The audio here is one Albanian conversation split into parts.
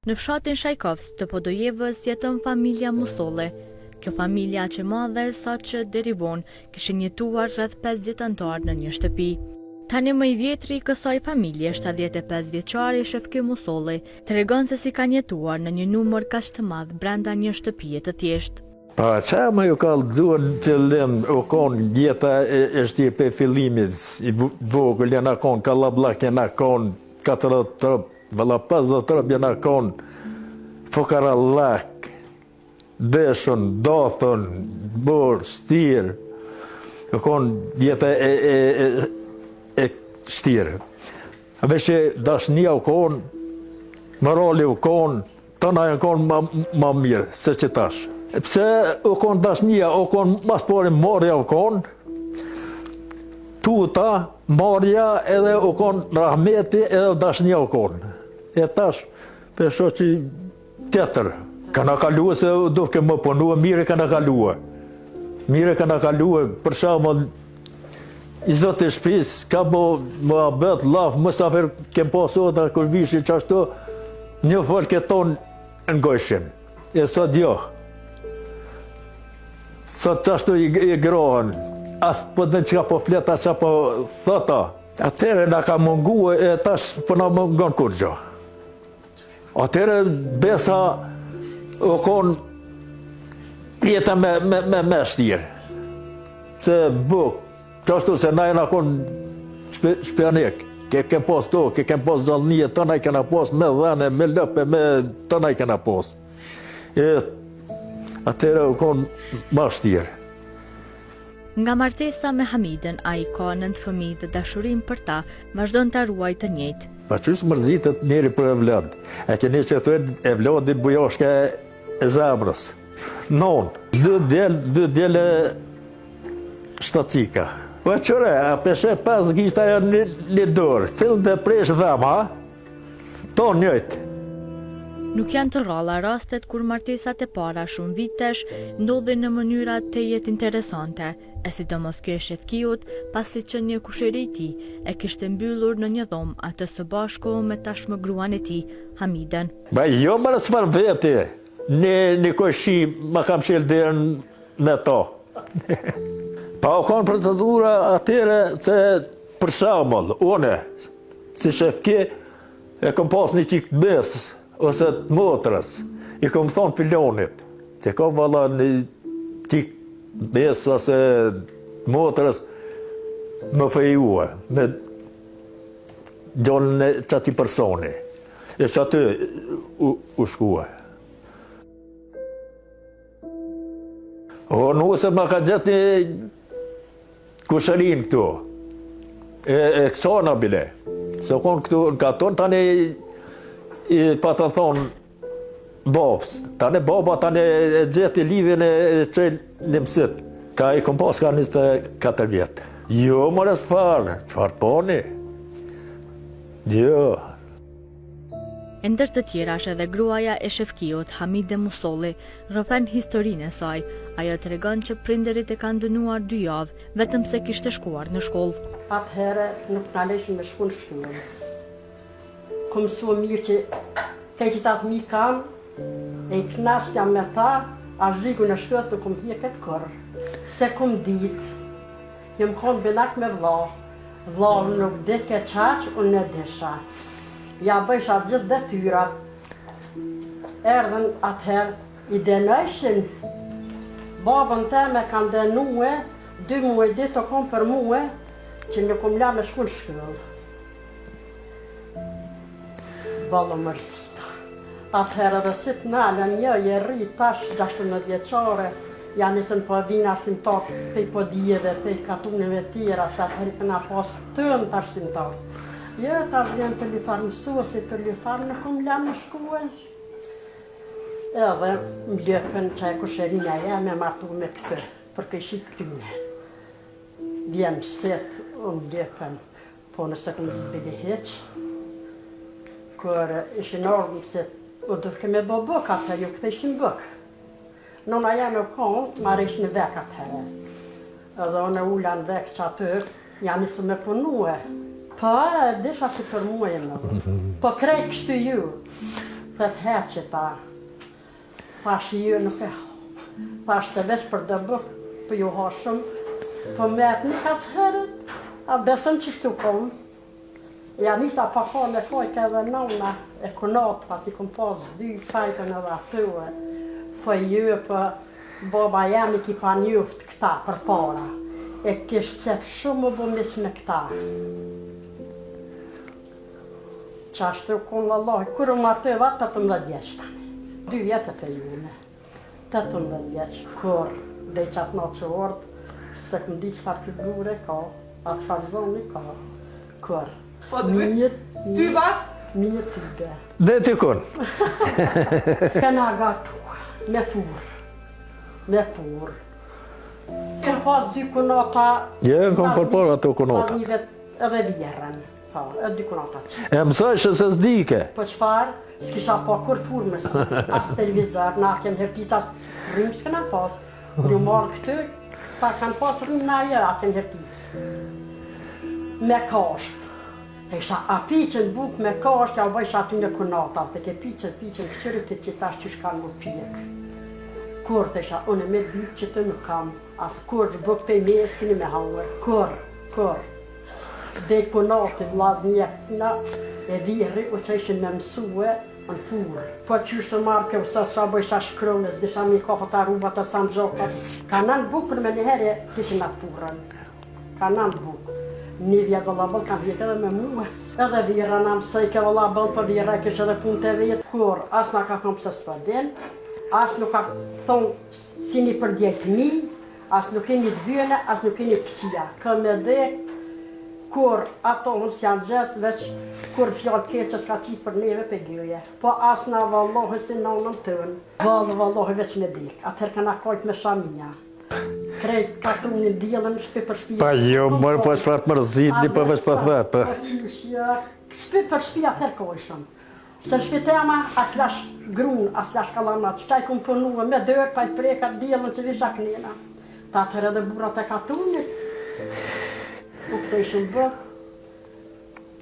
Në fshatin Shajkovs të Podojevës jeton familja Musolle. Kjo familja që madhe sa që deri vonë kishin jetuar rreth 50 anëtar në një shtëpi. Tani më i vjetri i kësaj familje, 75 vjeçari Shefki Musolli, tregon se si kanë jetuar në një numër kaq të madh brenda një shtëpie të thjeshtë. Pa qa më ju kallëzuar në fillim, u konë jeta e shtjepe fillimit, i vogël jena konë, kalablak jena konë, 40 trop, valla 50 trop jena konë, fokarallak, deshën, dothën, borë, stirë, u konë jeta e shtirë. Veshe dashnia u konë, morali u konë, tëna e konë ma mirë, se që tash. Pse u konë dashnia, u konë mas pari marja u konë, tuta, marja edhe u konë rahmeti edhe dashnia u konë. E tash, pesho që tjetër, kana kaluë se duke më punua, mire kana kaluë. Mire kana kaluë, për shembull, i zotë e shpis, ka bo më abet, laf, mësafer kem pasoda, kur vishi qashtu, një folke ton në gojshin. E sot jo. Sot qashtu i grohen, as po dhe që ka po flet, as që po thota. Atere nga ka mungu e tash po nga mungon kur gjo. Atere besa u konë jeta me shtirë. Se buk, qashtu se na e nga konë shpjanik. Kem pos to, kem pos zalnije, të na i kena pos me dhene, me lëpe, me të na i kena pos. Atere u konë ma shtirë. Nga martesa me Hamidën, a i ka 9 fëmijë dhe dashurim për ta, vazhdon të ruaj të njëjtë. Pa qësë mërzitët njeri për Evlad. E keni që thërë Evladi bujoshke e zemrës. Non, 2 djele shtacika. Pa qëre, a peshe 5 gishta e një dorë. Cilën dhe presh dhema, ton njëjtë. Nuk janë të rralla rastet kur martesat e para shumë vitesh ndodhin në mënyra të jetë interesante, e sidomos kjo e Shefkiut, pasi që një kusheri i tij e kishte mbyllur në një dhomë atë së bashku me tashmë gruan e tij, Hamidën. Ba jo më rësfar veti, një koshi ma kam shel derën me to. Pa u konë procedura atyre se për shembull, une, si Shefki, e kom pas një qikë besë, ose të motrës, i kom thonë filonit, që kom valla një qikë besë ose të motrës më fejua, me gjonën e qati personi. E që aty u shkua. O nuse ma ka gjetë një kusherin këtu, e kësona bile, se konë këtu në katon, tani pa të thonë babës, tani baba tani e gjeti lidhjen e qenë një mësit. Ka i kom pas ka 24 vjetë. Jo, më rësë farë, qëfar poni? Jo. E ndër të tjera është edhe gruaja e Shefkiut, Hamide Musolli, rrëfen historinë e saj. Ajo tregon që prindërit e kanë dënuar 2 javë, vetëm se kishte shkuar në shkollë. Atëherë nuk na lejshën me shku në shkollë. Kom mësua mirë që kaj që ta fëmi kam, e i knasht jam me ta, a zhigu në shkës nuk kom hje këtë kërë. Se kom ditë, jëm konë benak me vla. Vla nuk dhe ke qaqë, unë në desha. Ja bëjsha gjithë dhe tyra. Erdhen atëherë i denëshin. Babën te me kanë denue, 2 muaj ditë o kom për muaj, që nuk kom la me shku në shkollë. Ballo mërsita. Atëherë dhe si të nalën një e rri tash 16 vjeqare, janë nisën po vinë arsin takë, pej po djeve, pej katuneve tjera, se atëherë këna pas tënë të arsin takë. Jo, tash vjen të lifarë mësuesi, të lifarë në kom la në shkuën. Edhe më lëpën që e kusherinja e me martu me këtë, për këshit këtyne. Vjen mëset, më lëpën, po nëse këmë bëdi heqë. Kër ishin orëm se u duke me bo bëk atëherë, ju këtë ishin bëk. Nona jam e konë, marrë ishin vek atëherë. Edhe unë ulla në vek që atë, janë nisë me punue. Po, e disha si për muaj në. Po krejt kështu ju. Thët heqe ta. Pash ju nuk e pash të vesh për dëbë, për ju hashëm, për mërë një ka që herët, a besën që shtu kom. Ja nisa pa ka me kojke edhe nona e konat, pa ti kom pas 2 fajtën edhe atyre, për ju, për baba jemi ki pa njuft këta për para. E kishë qep shumë më bëmis me këta. Qashtu konë Allah, kërë më atë vatë 18 vjeç tani. 2 vjetët e june. 18 vjeç, kur dhe qatë në që ordë, se këmë di qëfar figure ka, atë farzoni ka, kur. Ty bat? Mirë ty be. Dhe ty kun? Këna gatu, me fur. Me fur. Këm pas 2 kunata... Kom përpër ato kunata. Pas një vetë edhe vjerën. Edhe 2 kunata që. E mësoj që se s'dike. Po qëfar, s'kisha pa kur furmës. As televizor, na kënë hertit, as rrimë s'këna pas. Një marë këtë, ta kanë pas rrimë na jë, a kënë hertit. Me kasht. E isha a piqen buk me kasht, ja bëjsh aty në kunata. Të ke piqen, këshërit e që tash që shkanë më pjek. Kur të isha, unë me dyk që të nuk kam. As kur që buk për me s'kini me hangër. Kur. Dhe kunati vlaznjekna e viri u që ishin me mësue në furë. Po qyshtë marrë kjo se sa bëjsha shkronës, disha mi kapë të rubat të sanë gjokat. Ka nënë buk për me njëherë kishin atë furën. Ka nënë buk. Një vjetë vëlla bëllë kam vjetë edhe me muë. Edhe vira në mësej ke vëlla bëllë për vira kishë edhe punë të vetë. Kur as në ka thonë pëse s'pa den, as nuk ka thonë si një përdjejtë mi, as nuk e një të vyene, as nuk e një këqia. Këm edhe kur ato nësë janë gjesë, veç kur fjallë të që s'ka qitë për neve për gjëje. Po as në vallohi si në nëmë tënë. Vallohi veç me dek, atëherë këna kojtë me shamia. Krejt kartunin djelën shpi për shpia. Pa jo, mërë po është fatë mërzit, një për veç për fatë. Po qyshja, shpi për shpia atëherë kojshëm. Se në shpitema, as lash grunë, as lash kalamat, qëtaj kumë punuë me dërë, pa i prekat djelën që visha knena. Ta atëherë edhe burat e kartunit. U këtë ishën bë,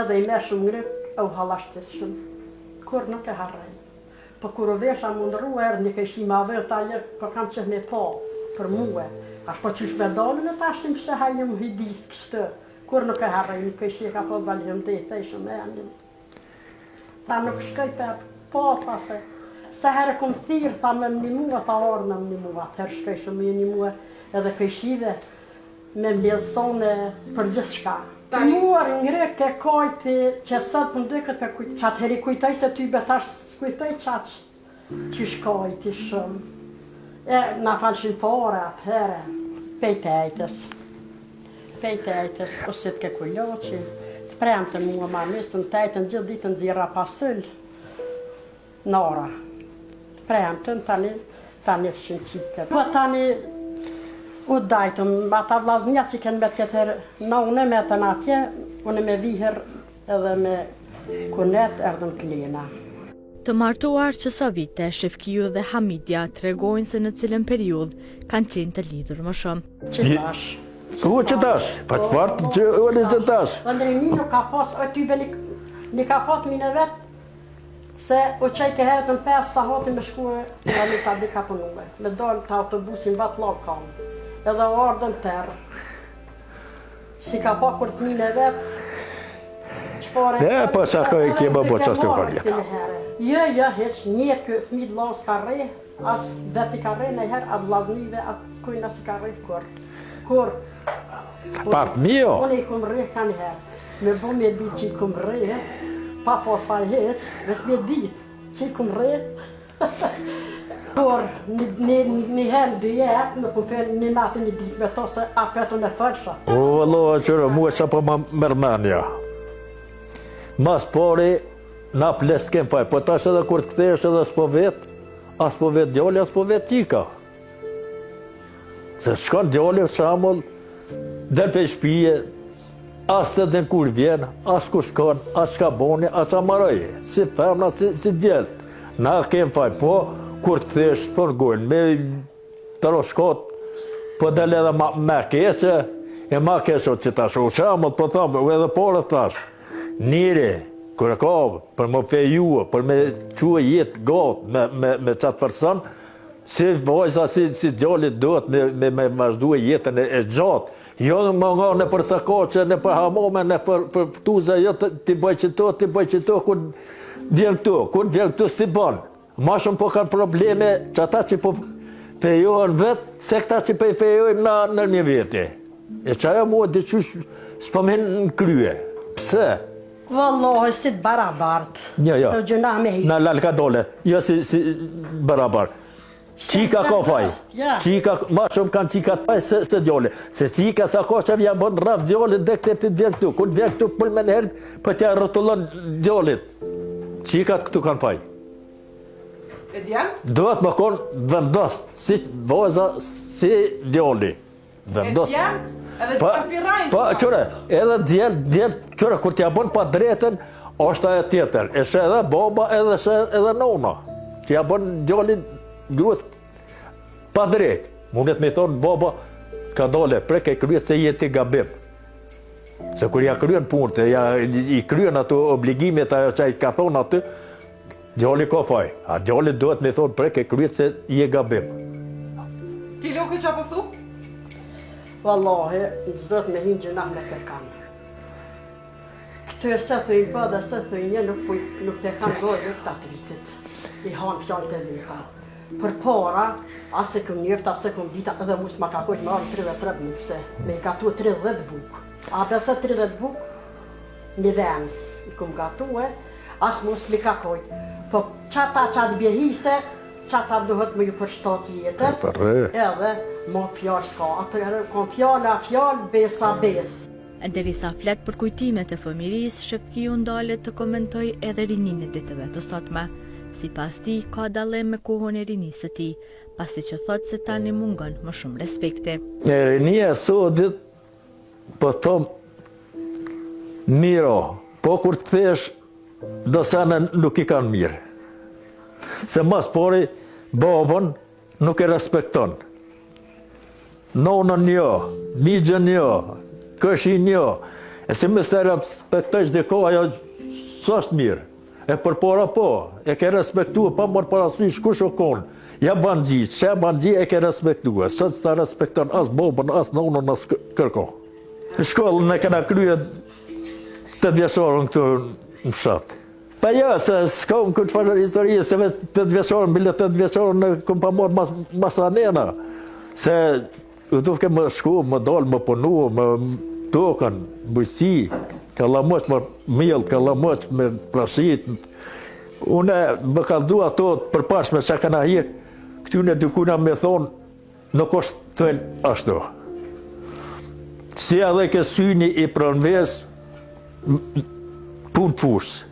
edhe i me shumë ngryp, u halashtis shumë. Kur nuk e harrej. Po kur u vesha mundru erë, një këshim a vërë ta jërë, po kam qëh me pa, për muë. Ashtë po qysh me dalën e ta ashtim shte hajëm hidis kështë. Kur nuk e harrej, një këshim ka po baljëm dhe të ishëm e andim. Ta nuk shkoj për po pase. Se herë kom thirë, ta me më një muë, ta orë me më një muë. Atëherë shkoj shumë një muë edhe këshive. Me mbjellësone për gjithë shka. Muar ngrek e kojti që sot për ndëkët për kujtë. Qatë heri kujtoj se ty betash s'kujtoj qaqë që shkojti shumë. E na falshin pore atëhere, pejtejtës. Pejtejtës, osit ke kulloqi. Të premë të mua ma misën tejtën gjithë ditën zira pasëll. Nora. Të premë të në tani s'shin qitë. Po tani u dajtëm, ata vlaznja që kënë me tjetër, na unë me të natje, unë me vihër edhe me kunet erdhën klina. Të martuar që sa vite, Shefkiu dhe Hamidja tregojnë se në cilën periud kanë qenë të lidhur më shumë. Qëtash. Qëtash? Pa të fartë që unë qëtash. Ndërmi nuk ka pas, o tybe një ka pas mine vetë, se u qaj ke herët në 5 sa hati me shkue, nga një ta di ka punume. Me dojnë të autobusin batë lagë kam. Edhe ardën tërë. Si ka pa kur të mine vetë, qëfare... E, pa sa ka e kje më bo qastë të kërgjeta. Jo, heq, njëtë kë fmit lasë ka re, as veti ka re në herë, atë laznive, atë kujna si ka re kur. Kur? Partë mio? Unë i kumë re ka një herë. Me bo me di që i kumë re, pa pos faj heq, ves me di që i kumë re. Kur një herë dy jetë, në kumë fel një natë një ditë me to se apetën e fërsha. O, Allah, qërë, mua që po më mërmenja. Mas pari, na plest kem faj, po tash edhe kur të kthesh edhe s'po vet, as po vet djali, as po vet qika. Se shkon djali, shamull, dhe pe shpije, as të dhe kur vjen, as ku shkon, as shka boni, as amaroje, si femna, si djelt. Na kem faj, po, kur të kthesh, po n'gojnë, me të roshkot, po del edhe me keqe, e ma keqe që tash, u shamull, po thamë, u edhe porët tash, njëri, Kur e ka për më fejua, për me qua jetë gatë me qatë person, si vajza, si djallit duhet me vazhdue jetën e gjatë. Jo më nga në për sakache, në për hamame, në për ftuza, jo ti bëj qëto, kur vjen këtu si banë. Ma shumë po kanë probleme që ata që po fejohen vetë, se këta që po fejojnë në një vete. E që ajo mua diqysh s'pëmen në krye. Pse? Wallahi si të barabartë. Jo. Të gjëna me hi. Në lalka dole, jo si barabar. Qika ka faj. Qika, ma shumë kanë qika të faj se djole. Se qika sa ka që vjen bën raf djole dhe këtë të vjen këtu. Kur vjen këtu për me nërë, për t'ja rëtullon djolit. Qikat këtu kanë faj. E djallë? Duhet më konë vendost, si vajza, si djoli. E djallë? Edhe djallë pirajnë? Pa, qëre, edhe djallë, qëre, kur t'ja bën pa drejten, është ajo tjetër. E shë edhe baba, edhe nona. T'ja bën djallin gruas pa drejt. Mundet me thonë, baba, ka dole, prek e kryet se jeti gabim. Se kur ja kryen punët, i kryen ato obligimet, ajo që i ka thonë aty, djalli ka faj. A djalli duhet me thonë, prek e kryet se je gabim. Ti loke që apo thu? Wallahi, s'dojt me hinë gjëna me kërkanë. Këtë e se thëjnë për dhe se thëjnë nuk të kanë dojnë këta të rritit. I hanë fjallë të dhita. Për para, asë këm njëftë, asë këm dita, edhe musë ma ka kojtë me arë 33 bukë, se me i gatu 30 bukë. A besa 30 bukë, një vend i këm gatu asë musë mi ka kojtë. Po qatë bjehise, qatë duhet me ju përshtat jetës, edhe ma fjallë s'ka. Atërë kom fjallë, besa besë. Derisa flet për kujtimet e fëmirisë, Shefkiu ndalet të komentoj edhe rinin e ditëve të sotme. Sipas tij, ka dallim me kohën e rinisë së tij, pasi që thot se tani mungon më shumë respekti. E rinia e sotit, po thom, miro, po kur të thesh, do sana nuk i kanë mirë. Se mas pori, babën nuk e respekton. Nonën jo, migjën jo, këshin jo. E si mësë të respektojsh dhe ko, ajo së është mirë. E për para po, e ke respektua, pa mërë parasysh kush o konë. Ja banë gjitë, që banë gjitë e ke respektua. Sot s'ta respekton as babën, as nonën, as kërko. Në shkollën e kena krye 8 vjeçorën këtu në fshatë. Pa ja, se s'kam këtë farë historie, se veç 8 vjeçorën, bile 8 vjeçorën e këm pa morë masanena. Se u dufke më shku, më dalë, më punu, më tokën, bujësi, kallamoq më mjellë, kallamoq me prashit. Une më kaldu ato përpashme që kanë ahir, këtyne dykuna me thonë, nuk është thënë ashtu. Si edhe ke syni i pranves, punë fush,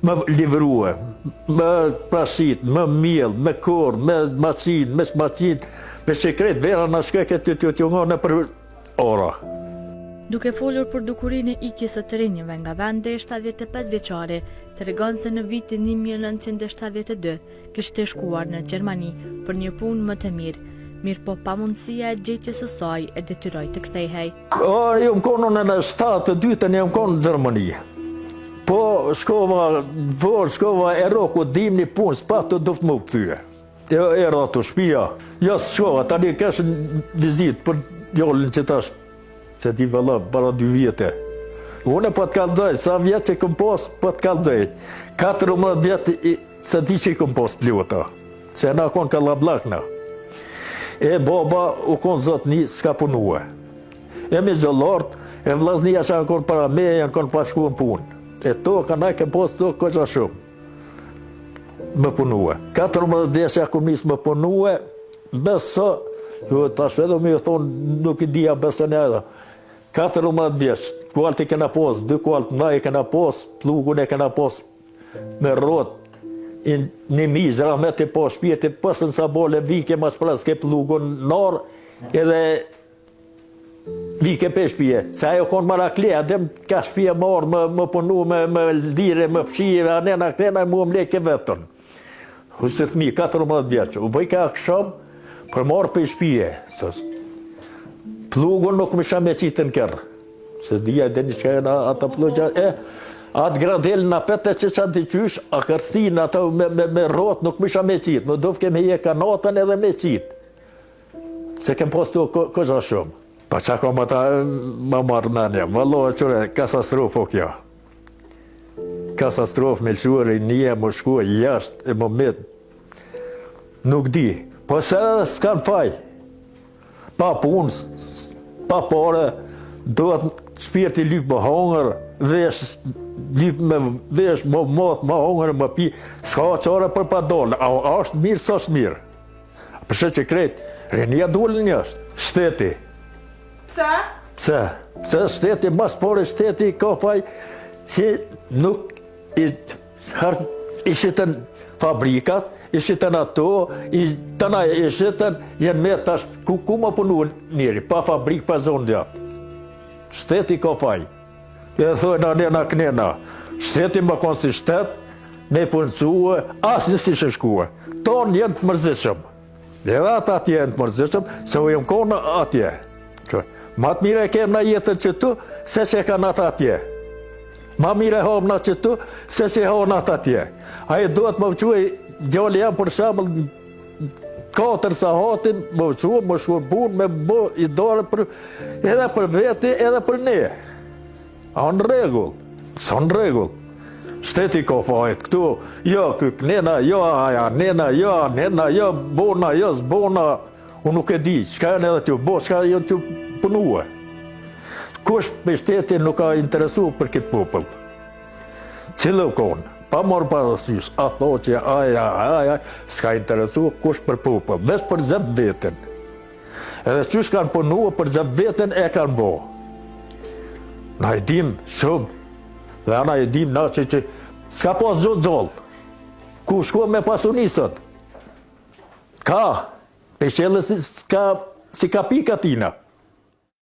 më livrua, më prashit, më mjellë, me korë, me maqin, me shekret, vera në shkeket të nga në për ora. Duke folur për dukurinë e ikjes së të rinjëve nga vendi 75 vjeçari, tregon se në vitin 1972 kishte shkuar në Gjermani për një punë më të mirë po pa mundësia e gjetjes së saj e detyroi të kthehej. Jo më konë në 72-ën jam konë në Gjermani. Po shkova e roku, dim një punë, s'pa të doftë më këthyre. Era të shpia. Jo s'shkova, tani kesh vizit për djallin që tash se ti vëlla, para 2 vjetë. Une po të kaldoj, sa vjetë që këm pos, po të kaldoj. 14 vjetë, se ti që i këm pos pljuta. Se na konë kallablakna. E baba u konë zotë një, s'ka punue. E me gjëllart, e vlaznia që anë konë para me, janë konë pashku në punë. E to, ka na kem pos to, këgja shumë. Më punue. 14 vjetë që akum nisë më punue, beso, tash edhe me ju thonë, nuk i dija besën e edhe. 14 vjeç, kualt i kena pos, 2 kualt na i kena pos, plugun e kena pos me rot, një mizë, rahmet i po shpjeti, pësën sa bole, vike ma shpras ke plugun nar, edhe vike pe shpje. Se ajo konë marakle, adem ka shpje marë, më punu, më lire, më fshije, anena krena, mu më leke vetën. Husë thmi, 14 vjeç, u bëj ka aksham, për marë pe shpje, plugun nuk më shame qitë në kërë, se dhja dhe një që e në ata plugja, Atë gradel në pete që qanë të qysh, a kërsin ato me rot nuk misha me qitë, më duf kemi je kanatën edhe me qitë. Se kem postu këgja shumë. Pa qa kom ata ma marrë menja, vëllohet qëre, katastrofë o kja. Katastrofë me lëshuar e një më shkua jashtë e më mitë. Nuk di, po se s'kan faj. Pa punës, pa pare, dohet shpirti lypë më hongër, vesh, lypë me vesh, më moth, më hongër, më pi, s'ka qare për pa dollë, a është mirë, s'është mirë. Përshë që kretë, rinia dollë njështë, shteti. Pse? Pse shteti, mas pore shteti ka faj që nuk i shiten fabrikat, i shiten ato, tëna i shiten, jenë me tash, ku më punu njëri, pa fabrikë, pa zonë gjatë. Shteti ka faj. E thojnë anena knena, shteti më konë si shtet, me punësue, asë si shëshkue. Tonë jenë të mërzishëm. Edhe ata atje jenë të mërzishëm, se u jemë konë atje. Ma të mire kemë në jetën që tu, se që kanë ata atje. Ma mire hapë në që tu, se që hanë ata atje. A i duhet më vëquaj, gjallë jam për shamëll, 4 sahatin, më vëquaj, më shkuar punë, me më i dore edhe për veti, edhe për ne. A në regull, së në regull. Shteti ka fajt këtu, jo, nena, jo, aja, nena, jo, bona, jo, zbona. Unë nuk e di, qka janë edhe t'ju bo, qka janë t'ju punue. Kush me shteti nuk ka interesu për këtë popull. Cilë konë, pa morë parasysh, a tho që aja, s'ka interesu kush për popull, vesh për zep vetën. Edhe qysh kanë punue për zep vetën e kanë bo. Na i dim shumë, dhe na i dim na që s'ka pas gjotë gjallë. Ku shkua me pasunisët? Ka, pe qëllë si ka pika tina.